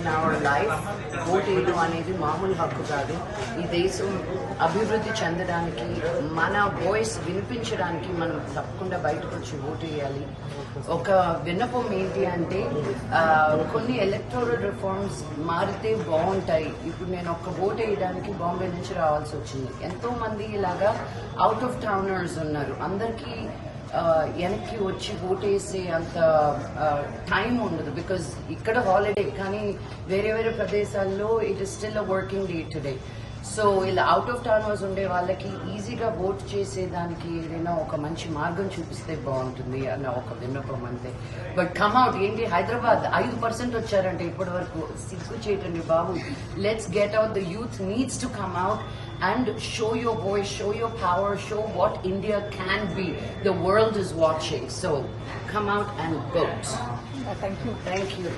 In our life. Vote వేయడం అనేది మామూలు హక్కు కాదు. ఈ దేశం అభివృద్ధి చెందడానికి, మన వాయిస్ వినిపించడానికి మనం తప్పకుండా బయటకు వచ్చి ఓటు వేయాలి. ఒక విన్నపం ఏంటి అంటే కొన్ని ఎలక్టోరల్ రిఫార్మ్స్ మారితే బాగుంటాయి. ఇప్పుడు నేను ఒక్క ఓటు వేయడానికి బాంబే నుంచి రావాల్సి వచ్చింది. ఎంతో మంది ఇలాగా అవుట్ ఆఫ్ టౌనర్స్ ఉన్నారు. అందరికీ వెనక్కి వచ్చి ఓటేసే అంత టైం ఉండదు. బికాజ్ ఇక్కడ హాలిడే, కానీ వేరే వేరే ప్రదేశాల్లో it is still a working day today. So ఇలా అవుట్ ఆఫ్ టౌనర్స్ ఉండే వాళ్ళకి ఈజీగా ఓట్ చేసేదానికి ఏదైనా ఒక మంచి మార్గం చూపిస్తే బాగుంటుంది అన్న ఒక విన్నపం అంతే. బట్ కమ్అవుట్ ఏంటి, హైదరాబాద్ 5% వచ్చారంటే ఇప్పటి వరకు సిగ్గు చేయటండి బాబు. Let's get out. The youth needs to come out and show your voice, show your power, show what India can be. The world is watching. So come out and vote. Thank you. Thank you.